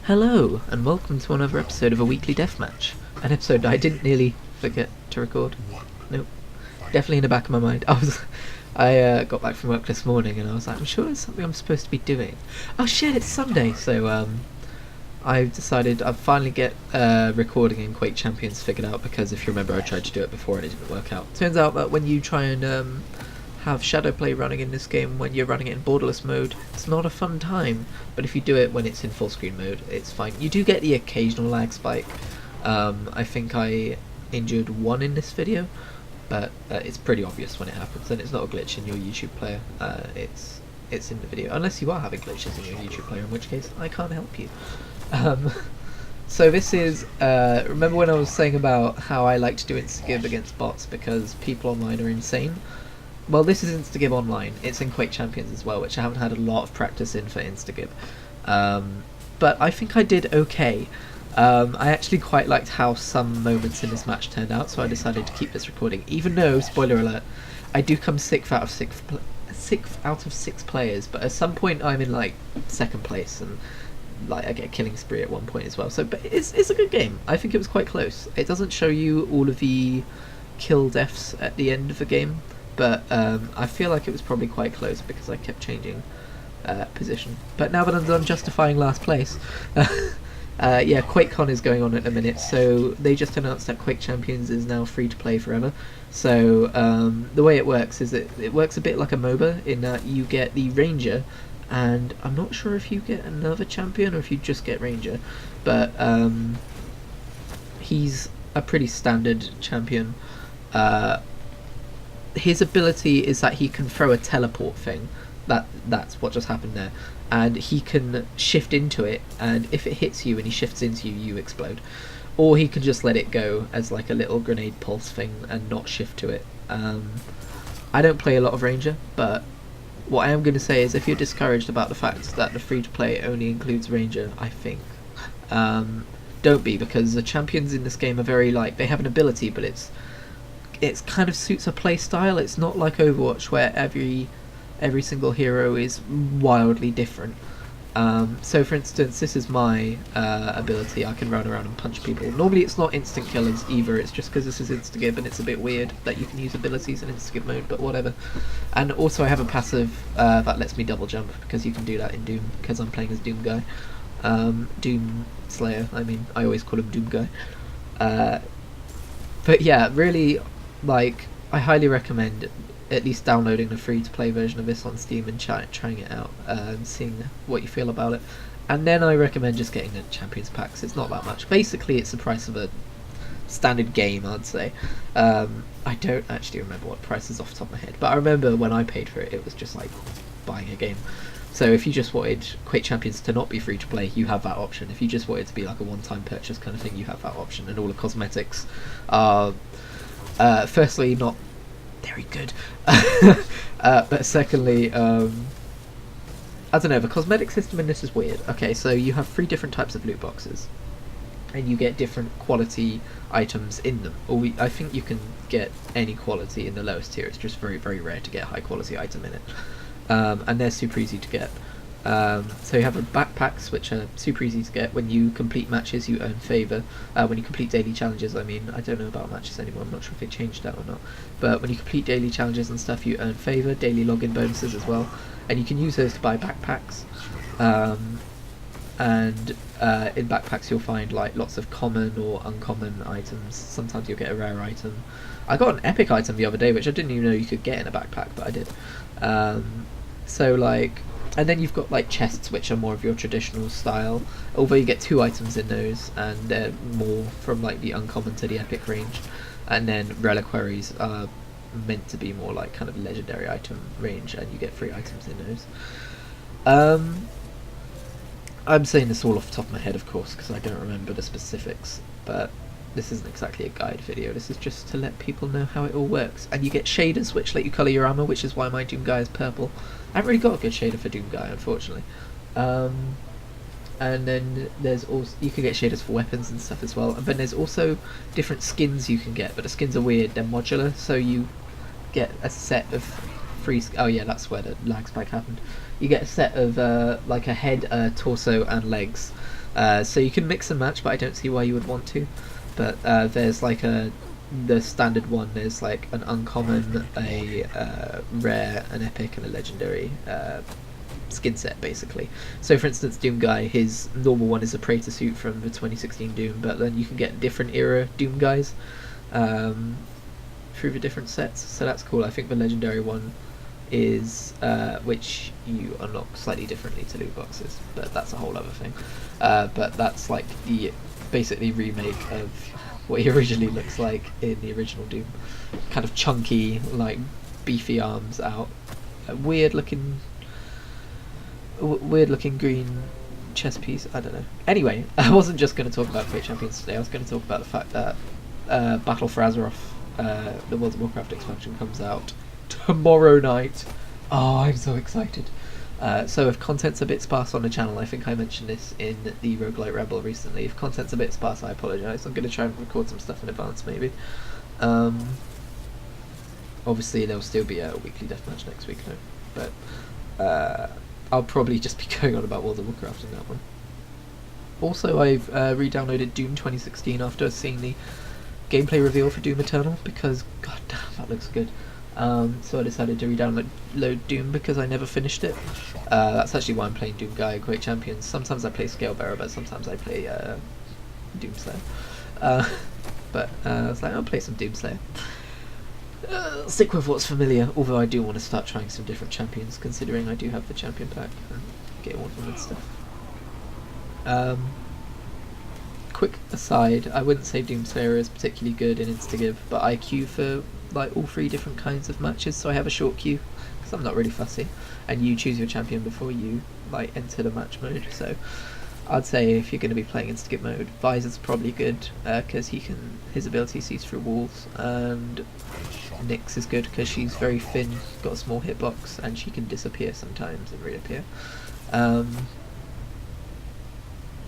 Hello, and welcome to another episode of a weekly deathmatch. An episode I didn't nearly forget to record. Nope. Definitely in the back of my mind. I got back from work this morning and I was like, I'm sure there's something I'm supposed to be doing. Oh shit, it's Sunday! So, I've decided I'd finally get recording in Quake Champions figured out, because if you remember I tried to do it before and it didn't work out. Turns out that when you try and have shadow play running in this game when you're running it in borderless mode, it's not a fun time, but if you do it when it's in full screen mode, it's fine. You do get the occasional lag spike. I think I injured one in this video, but it's pretty obvious when it happens, and it's not a glitch in your YouTube player. It's in the video, unless you are having glitches in your YouTube player, in which case I can't help you. So this is, remember when I was saying about how I like to do Instagib against bots because people online are insane? Well, this is Instagib online. It's in Quake Champions as well, which I haven't had a lot of practice in for Instagib. But I think I did okay. I actually quite liked how some moments in this match turned out, so I decided to keep this recording. Even though, spoiler alert, I do come sixth out of six players, but at some point I'm in like second place, and like I get a killing spree at one point as well. So, but it's a good game. I think it was quite close. It doesn't show you all of the kill deaths at the end of the game, but I feel like it was probably quite close because I kept changing position. But now that I'm done justifying last place, yeah, QuakeCon is going on at the minute, so they just announced that Quake Champions is now free to play forever. So the way it works is that it works a bit like a MOBA in that you get the Ranger, and I'm not sure if you get another champion or if you just get Ranger, but he's a pretty standard champion. His ability is that he can throw a teleport thing. That's what just happened there, and he can shift into it, and if it hits you and he shifts into you, you explode. Or he can just let it go as like a little grenade pulse thing and not shift to it. I don't play a lot of Ranger, but what I am going to say is if you're discouraged about the fact that the free-to-play only includes Ranger, I think, don't be, because the champions in this game are very, like, they have an ability, but it's kind of suits a play style. It's not like Overwatch where every single hero is wildly different. So for instance, this is my ability. I can run around and punch people. Normally it's not instant killers either, it's just because this is Instagib and it's a bit weird that you can use abilities in Instagib mode, but whatever. And also I have a passive that lets me double jump, because you can do that in Doom, because I'm playing as Doom Guy. Doom Slayer, I mean, I always call him Doom Guy. But yeah, really, like, I highly recommend at least downloading the free-to-play version of this on Steam and trying it out and seeing what you feel about it. And then I recommend just getting the Champions packs. It's not that much. Basically, it's the price of a standard game, I'd say. I don't actually remember what price is off the top of my head, but I remember when I paid for it, it was just like buying a game. So if you just wanted Quake Champions to not be free-to-play, you have that option. If you just wanted it to be like a one-time purchase kind of thing, you have that option. And all the cosmetics are, firstly, not very good, but secondly, I don't know, the cosmetic system in this is weird. Okay, so you have 3 different types of loot boxes, and you get different quality items in them. Or I think you can get any quality in the lowest tier. It's just very, very rare to get a high quality item in it, and they're super easy to get. So you have the backpacks, which are super easy to get. When you complete matches, you earn favour. When you complete daily challenges, I mean, I don't know about matches anymore, I'm not sure if they changed that or not. But when you complete daily challenges and stuff, you earn favour, daily login bonuses as well. And you can use those to buy backpacks. And in backpacks you'll find like lots of common or uncommon items. Sometimes you'll get a rare item. I got an epic item the other day, which I didn't even know you could get in a backpack, but I did. So like... And then you've got like chests, which are more of your traditional style, although you get 2 items in those, and they're more from like the uncommon to the epic range. And then reliquaries are meant to be more like kind of legendary item range, and you get 3 items in those. I'm saying this all off the top of my head, of course, because I don't remember the specifics, but this isn't exactly a guide video. This is just to let people know how it all works. And you get shaders which let you colour your armour, which is why my Doom Guy is purple. I haven't really got a good shader for Doom Guy, unfortunately. And then there's also, you can get shaders for weapons and stuff as well. And then there's also different skins you can get, but the skins are weird. They're modular, so you get a set of free... Oh yeah, that's where the lag spike happened. You get a set of like a head, torso and legs. So you can mix and match, but I don't see why you would want to. But there's like the standard one. There's like an uncommon, a rare, an epic, and a legendary skin set, basically. So for instance, Doom Guy, his normal one is a Praetor suit from the 2016 Doom, but then you can get different era Doom Guys through the different sets, so that's cool. I think the legendary one is which you unlock slightly differently to loot boxes, but that's a whole other thing. But that's like the basically remake of what he originally looks like in the original Doom. Kind of chunky, like beefy arms out, weird looking green chest piece. I don't know. Anyway, I wasn't just going to talk about Quake Champions today. I was going to talk about the fact that Battle for Azeroth, the World of Warcraft expansion, comes out tomorrow night. Oh, I'm so excited. So if content's a bit sparse on the channel, I think I mentioned this in the Roguelite Rebel recently, if content's a bit sparse, I apologise. I'm going to try and record some stuff in advance, maybe. Obviously there'll still be a weekly deathmatch next week, no? But I'll probably just be going on about World of Warcraft in that one. Also, I've re-downloaded Doom 2016 after seeing the gameplay reveal for Doom Eternal, because god damn, that looks good. So I decided to re-download Doom because I never finished it. That's actually why I'm playing Doom Guy and Quake Champions. Sometimes I play Scalebearer, but sometimes I play Doomslayer. But I was like, I'll play some Doomslayer. Stick with what's familiar, although I do want to start trying some different champions, considering I do have the champion pack and get all of them and stuff. Quick aside, I wouldn't say Doomslayer is particularly good in Instagive, but I queue for like all 3 different kinds of matches, so I have a short queue because I'm not really fussy, and you choose your champion before you like enter the match mode. So I'd say if you're going to be playing Instagive mode, Visor's probably good because his ability sees through walls, and Nyx is good because she's very thin, got a small hitbox, and she can disappear sometimes and reappear.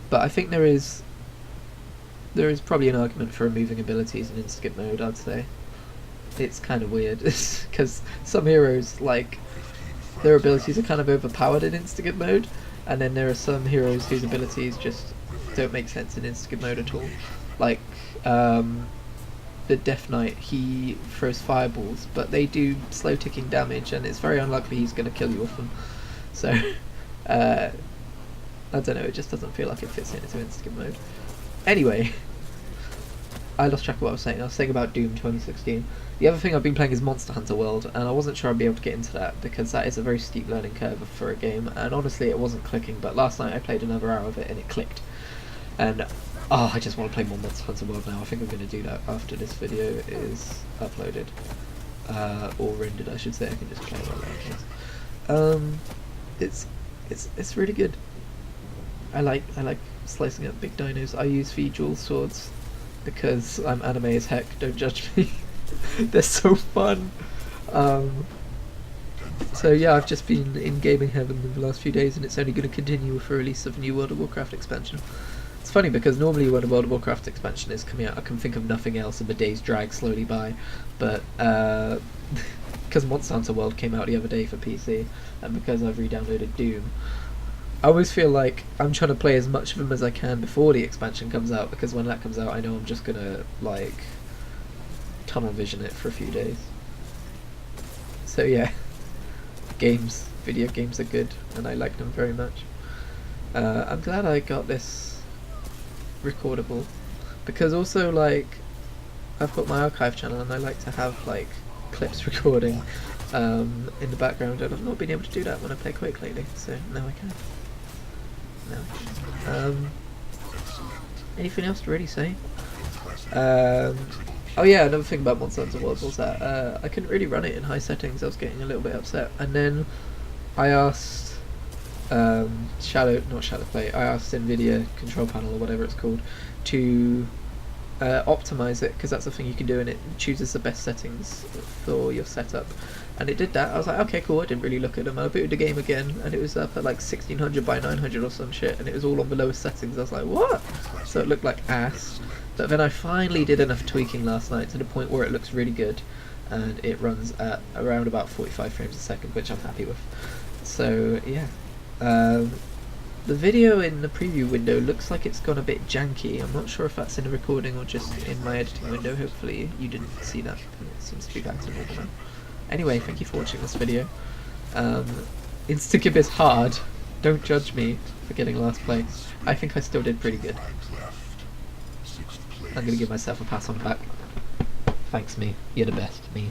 But I think there is probably an argument for removing abilities in Instagive mode, I'd say. It's kind of weird because some heroes, like, their abilities are kind of overpowered in Instagive mode, and then there are some heroes whose abilities just don't make sense in Instagive mode at all. Like the Death Knight, he throws fireballs, but they do slow ticking damage, and it's very unlikely he's going to kill you off them. So I don't know, it just doesn't feel like it fits into Instagive mode. Anyway, I lost track of what I was saying. I was saying about Doom 2016. The other thing I've been playing is Monster Hunter World, and I wasn't sure I'd be able to get into that because that is a very steep learning curve for a game, and honestly it wasn't clicking, but last night I played another hour of it and it clicked. And I just want to play more Monster Hunter World now. I think I'm going to do that after this video is uploaded. Or rendered, I should say. I can just play it while that. It's really good. I like slicing up big dinos. I use the dual swords because I'm anime as heck, don't judge me. They're so fun. So yeah, I've just been in gaming heaven in the last few days, and it's only going to continue with the release of a new World of Warcraft expansion. It's funny because normally when a World of Warcraft expansion is coming out, I can think of nothing else and the days drag slowly by, but because Monster Hunter World came out the other day for PC, and because I've re-downloaded Doom, I always feel like I'm trying to play as much of them as I can before the expansion comes out, because when that comes out I know I'm just gonna like tunnel vision it for a few days. So yeah, video games are good and I like them very much. I'm glad I got this recordable, because also like I've got my archive channel and I like to have like clips recording in the background, and I've not been able to do that when I play Quake lately, so now I can. Anything else to really say? Oh yeah, another thing about Monster Hunter World was that I couldn't really run it in high settings. I was getting a little bit upset, and then I asked Shadowplay, I asked NVIDIA Control Panel or whatever it's called to optimize it, because that's the thing you can do, and it chooses the best settings for your setup, and it did that. I was like, okay, cool. I didn't really look at them. I booted the game again, and it was up at like 1600 by 900 or some shit, and it was all on the lowest settings. I was like, what? So it looked like ass. But then I finally did enough tweaking last night to the point where it looks really good, and it runs at around about 45 frames a second, which I'm happy with. So yeah, The video in the preview window looks like it's gone a bit janky. I'm not sure if that's in the recording or just in my editing window. Hopefully you didn't see that. It seems to be back to normal now. Anyway, thank you for watching this video. Instagib is hard. Don't judge me for getting last place. I think I still did pretty good. I'm gonna give myself a pat on the back. Thanks, me. You're the best, me.